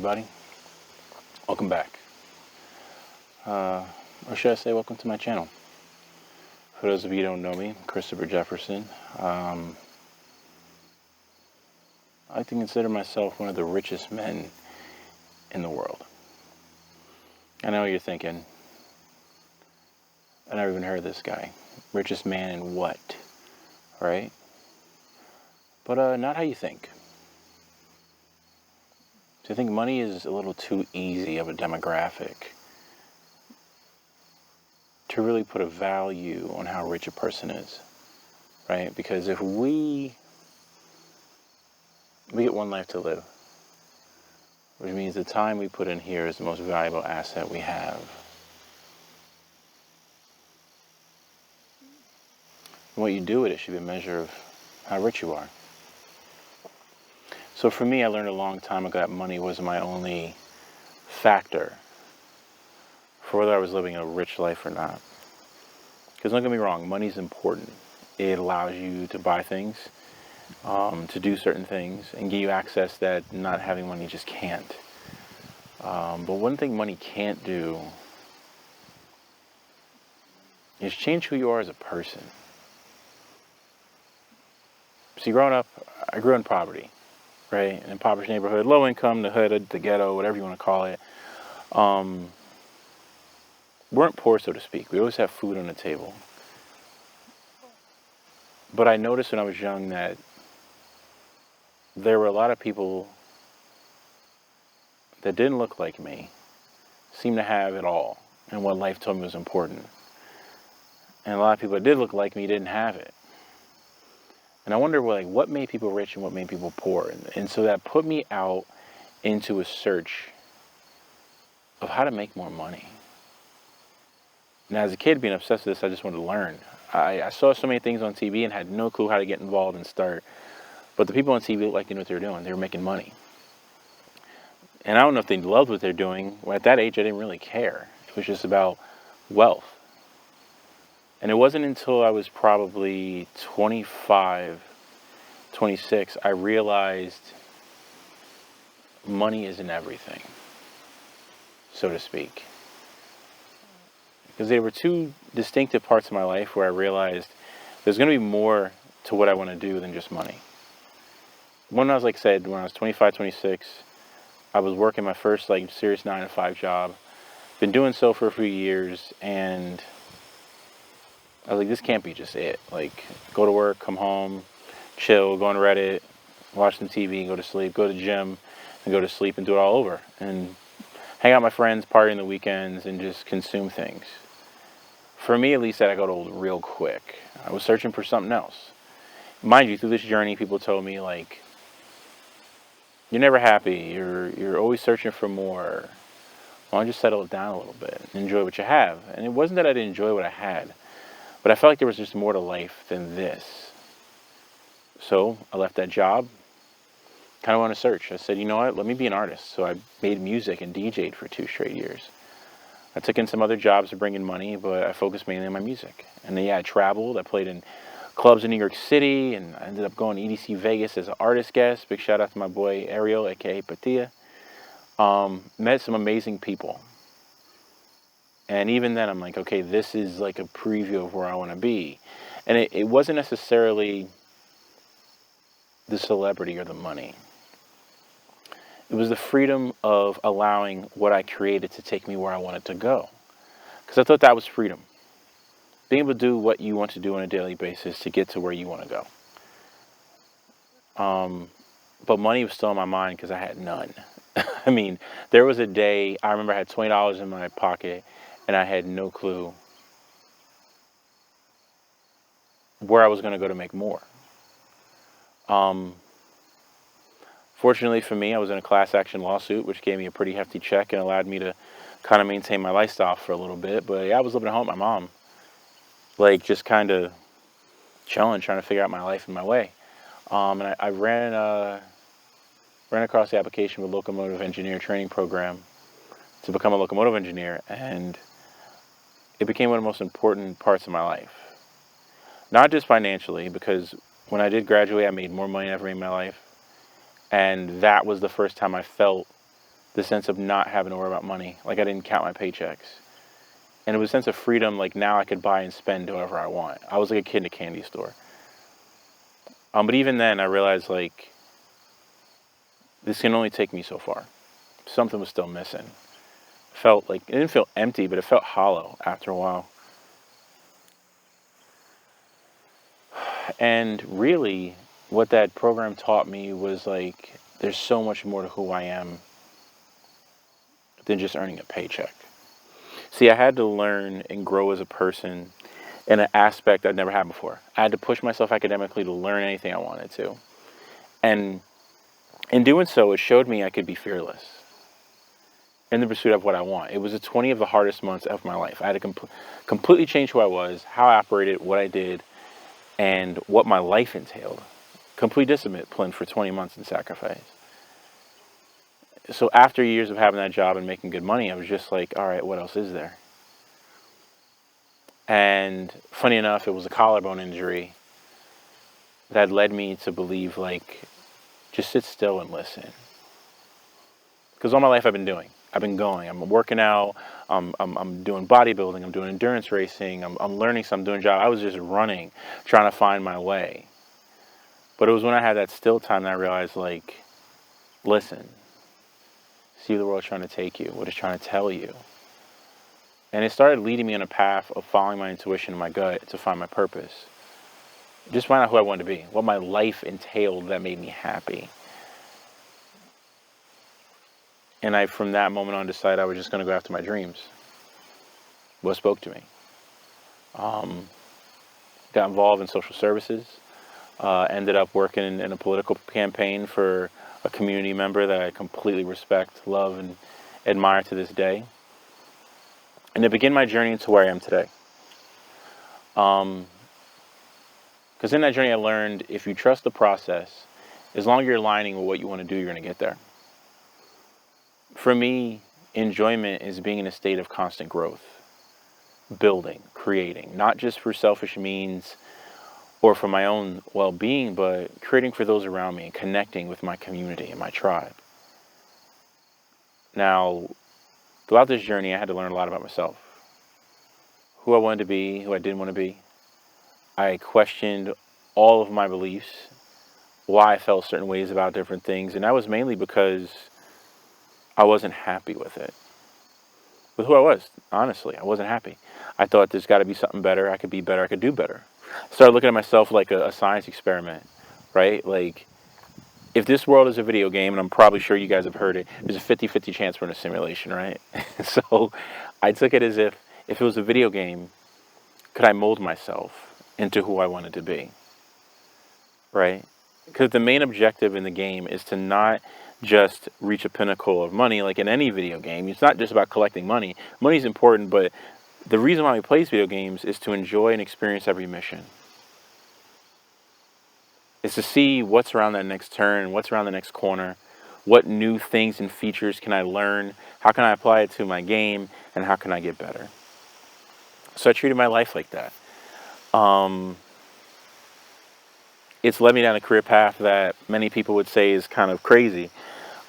everybody? Welcome back. Or should I say welcome to my channel. For those of you who don't know me, I'm Christopher Jefferson. I like to consider myself one of the richest men in the world. I know what you're thinking. I never even heard of this guy. Richest man in what? Right? But not how you think. So I think money is a little too easy of a demographic to really put a value on how rich a person is, right? Because if we get one life to live, which means the time we put in here is the most valuable asset we have. And what you do with it should be a measure of how rich you are. So for me, I learned a long time ago that money wasn't my only factor for whether I was living a rich life or not. Because don't get me wrong, money's important. It allows you to buy things, to do certain things, and give you access that not having money just can't. But one thing money can't do is change who you are as a person. See, growing up, I grew in poverty, right? An impoverished neighborhood, low income, the hood, the ghetto, whatever you want to call it. Weren't poor, so to speak. We always have food on the table. But I noticed when I was young that there were a lot of people that didn't look like me, seemed to have it all, and what life told me was important. And a lot of people that did look like me didn't have it. And I wonder, what made people rich and what made people poor? And so that put me out into a search of how to make more money. And as a kid, being obsessed with this, I just wanted to learn. I saw so many things on TV and had no clue how to get involved and start. But the people on TV looked like they knew what they were doing. They were making money. And I don't know if they loved what they're doing. Well, at that age, I didn't really care. It was just about wealth. And it wasn't until I was probably 25, 26, I realized money isn't everything, so to speak. Because there were two distinctive parts of my life where I realized there's going to be more to what I want to do than just money. One, I was like I said, when I was 25, 26, I was working my first serious 9-to-5 job. Been doing so for a few years, and I was like, this can't be just it. Go to work, come home, chill, go on Reddit, watch some TV, go to sleep, go to the gym, and go to sleep and do it all over. And hang out with my friends, party on the weekends, and just consume things. For me, at least, that I got old real quick. I was searching for something else. Mind you, through this journey, people told me, you're never happy. You're always searching for more. Why don't you settle it down a little bit and enjoy what you have? And it wasn't that I didn't enjoy what I had, but I felt like there was just more to life than this. So I left that job, kind of on a search. I said, you know what, let me be an artist. So I made music and DJ'd for 2 straight years. I took in some other jobs to bring in money, but I focused mainly on my music. And then, I traveled. I played in clubs in New York City, and I ended up going to EDC Vegas as an artist guest. Big shout out to my boy Ariel, aka Patia. Met some amazing people. And even then, I'm like, okay, this is like a preview of where I want to be. And it wasn't necessarily the celebrity or the money. It was the freedom of allowing what I created to take me where I wanted to go. Because I thought that was freedom. Being able to do what you want to do on a daily basis to get to where you want to go. But money was still in my mind because I had none. I mean, there was a day, I remember I had $20 in my pocket and I had no clue where I was going to go to make more. Fortunately for me, I was in a class action lawsuit, which gave me a pretty hefty check and allowed me to kind of maintain my lifestyle for a little bit. But I was living at home with my mom, just kind of chilling, trying to figure out my life and my way. And I ran across the application for a locomotive engineer training program to become a locomotive engineer, and it became one of the most important parts of my life. Not just financially, because when I did graduate, I made more money than I ever made in my life. And that was the first time I felt the sense of not having to worry about money. Like, I didn't count my paychecks. And it was a sense of freedom, like now I could buy and spend whatever I want. I was like a kid in a candy store. But even then, I realized, like, this can only take me so far. Something was still missing. Felt like, it didn't feel empty, but it felt hollow after a while. And really, what that program taught me was, like, there's so much more to who I am than just earning a paycheck. See, I had to learn and grow as a person in an aspect I'd never had before. I had to push myself academically to learn anything I wanted to. And in doing so, it showed me I could be fearless in the pursuit of what I want. It was the 20 of the hardest months of my life. I had to completely change who I was, how I operated, what I did, and what my life entailed. Complete discipline for 20 months in sacrifice. So after years of having that job and making good money, I was just like, all right, what else is there? And funny enough, it was a collarbone injury that led me to believe, like, just sit still and listen. Because all my life I've been doing. I've been going. I'm working out. I'm doing bodybuilding. I'm doing endurance racing. I'm learning some, doing job. I was just running, trying to find my way. But it was when I had that still time that I realized, like, listen. See where the world's trying to take you, what it's trying to tell you. And it started leading me on a path of following my intuition and my gut to find my purpose. Just find out who I wanted to be, what my life entailed that made me happy. And I, from that moment on, decided I was just going to go after my dreams. What spoke to me. Got involved in social services. Ended up working in a political campaign for a community member that I completely respect, love, and admire to this day. And to begin my journey into where I am today. Because in that journey I learned, if you trust the process, as long as you're aligning with what you want to do, you're going to get there. For me, enjoyment is being in a state of constant growth, building, creating, not just for selfish means or for my own well-being, but creating for those around me and connecting with my community and my tribe. Now, throughout this journey, I had to learn a lot about myself. Who I wanted to be, who I didn't want to be. I questioned all of my beliefs, why I felt certain ways about different things, and that was mainly because I wasn't happy with it. With who I was, honestly, I wasn't happy. I thought there's got to be something better, I could be better, I could do better. I started looking at myself like a science experiment, right? Like, if this world is a video game, and I'm probably sure you guys have heard it, there's a 50-50 chance we're in a simulation, right? So I took it as if it was a video game, could I mold myself into who I wanted to be, right? Because the main objective in the game is to not just reach a pinnacle of money like in any video game. It's not just about collecting money. Money is important, but the reason why we play video games is to enjoy and experience every mission. It's to see what's around that next turn, what's around the next corner, what new things and features can I learn, how can I apply it to my game, and how can I get better. So I treated my life like that. It's led me down a career path that many people would say is kind of crazy,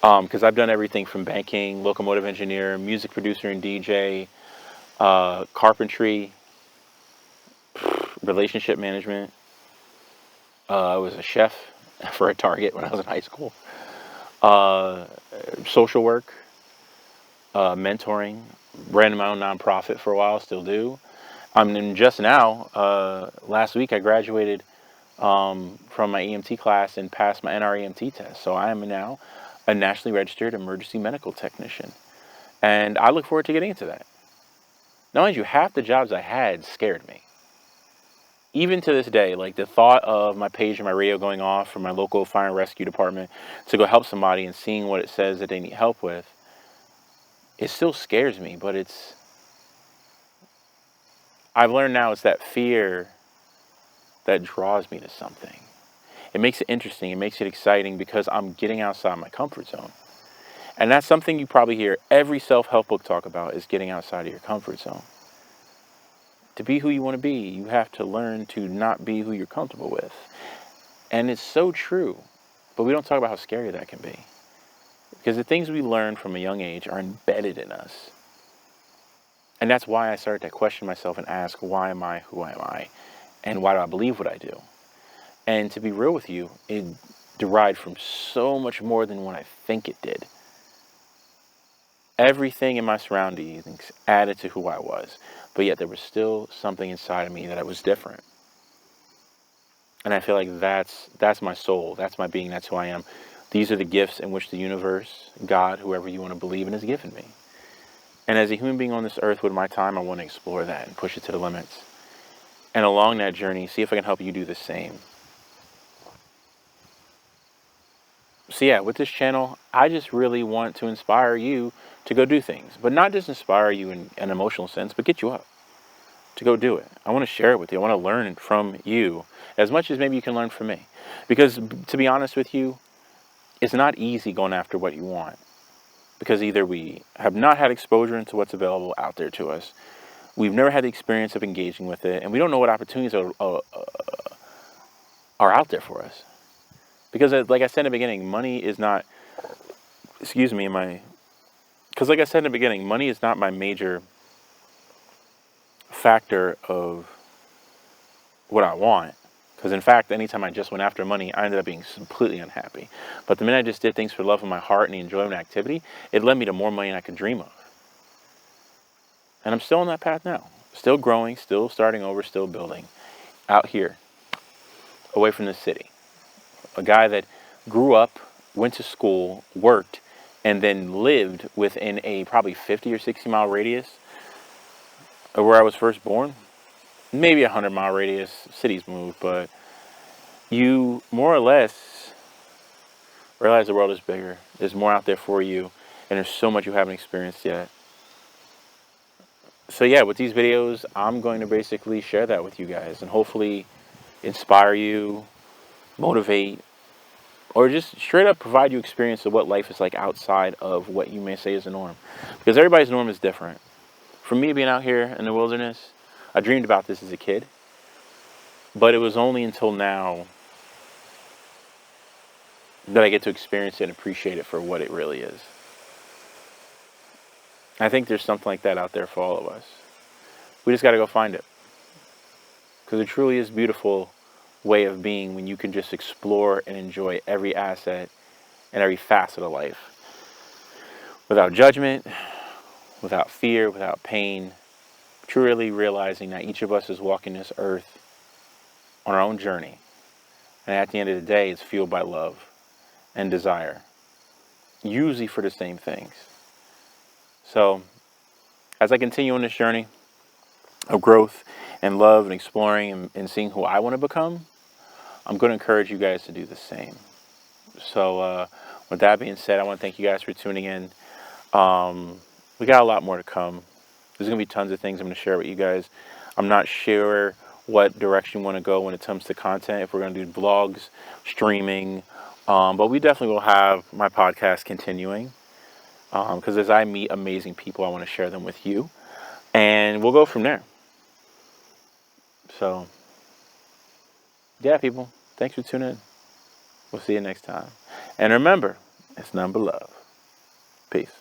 because I've done everything from banking, locomotive engineer, music producer and DJ, carpentry, relationship management. I was a chef for a Target when I was in high school. Social work, mentoring, ran my own nonprofit for a while, still do. And just now, last week I graduated from my EMT class and passed my NREMT test. So I am now a nationally registered emergency medical technician. And I look forward to getting into that. Now, mind you, half the jobs I had scared me. Even to this day, like the thought of my page and my radio going off from my local fire and rescue department to go help somebody and seeing what it says that they need help with, it still scares me, but I've learned now it's that fear that draws me to something. It makes it interesting, it makes it exciting because I'm getting outside my comfort zone. And that's something you probably hear every self-help book talk about, is getting outside of your comfort zone. To be who you want to be, you have to learn to not be who you're comfortable with. And it's so true, but we don't talk about how scary that can be. Because the things we learn from a young age are embedded in us. And that's why I started to question myself and ask, why am I who am I? And why do I believe what I do? And to be real with you, it derived from so much more than what I think it did. Everything in my surroundings added to who I was. But yet there was still something inside of me that was different. And I feel like that's my soul, that's my being, that's who I am. These are the gifts in which the universe, God, whoever you want to believe in, has given me. And as a human being on this earth with my time, I want to explore that and push it to the limits. And along that journey, see if I can help you do the same. So yeah, with this channel, I just really want to inspire you to go do things. But not just inspire you in an emotional sense, but get you up to go do it. I want to share it with you. I want to learn from you as much as maybe you can learn from me. Because to be honest with you, it's not easy going after what you want. Because either we have not had exposure into what's available out there to us, we've never had the experience of engaging with it, and we don't know what opportunities are out there for us. Because like I said in the beginning, money is not, because like I said in the beginning, money is not my major factor of what I want. Because in fact, anytime I just went after money, I ended up being completely unhappy. But the minute I just did things for love of my heart and the enjoyment of activity, it led me to more money than I could dream of. And I'm still on that path now. Still growing, still starting over, still building. Out here, away from the city. A guy that grew up, went to school, worked, and then lived within a probably 50 or 60 mile radius of where I was first born. Maybe a 100-mile radius. Cities move, but you more or less realize the world is bigger. There's more out there for you, and there's so much you haven't experienced yet. So yeah, with these videos, I'm going to basically share that with you guys and hopefully inspire you, motivate, or just straight up provide you experience of what life is like outside of what you may say is the norm. Because everybody's norm is different. For me, being out here in the wilderness, I dreamed about this as a kid, but it was only until now that I get to experience it and appreciate it for what it really is. I think there's something like that out there for all of us. We just got to go find it. Because it truly is a beautiful way of being when you can just explore and enjoy every asset and every facet of life. Without judgment, without fear, without pain. Truly realizing that each of us is walking this earth on our own journey. And at the end of the day, it's fueled by love and desire. Usually for the same things. So, as I continue on this journey of growth and love and exploring and seeing who I want to become, I'm going to encourage you guys to do the same. So, with that being said, I want to thank you guys for tuning in. We got a lot more to come. There's going to be tons of things I'm going to share with you guys. I'm not sure what direction we want to go when it comes to content, if we're going to do vlogs, streaming, but we definitely will have my podcast continuing. Because as I meet amazing people, I want to share them with you. And we'll go from there. So, yeah, people. Thanks for tuning in. We'll see you next time. And remember, it's none but love. Peace.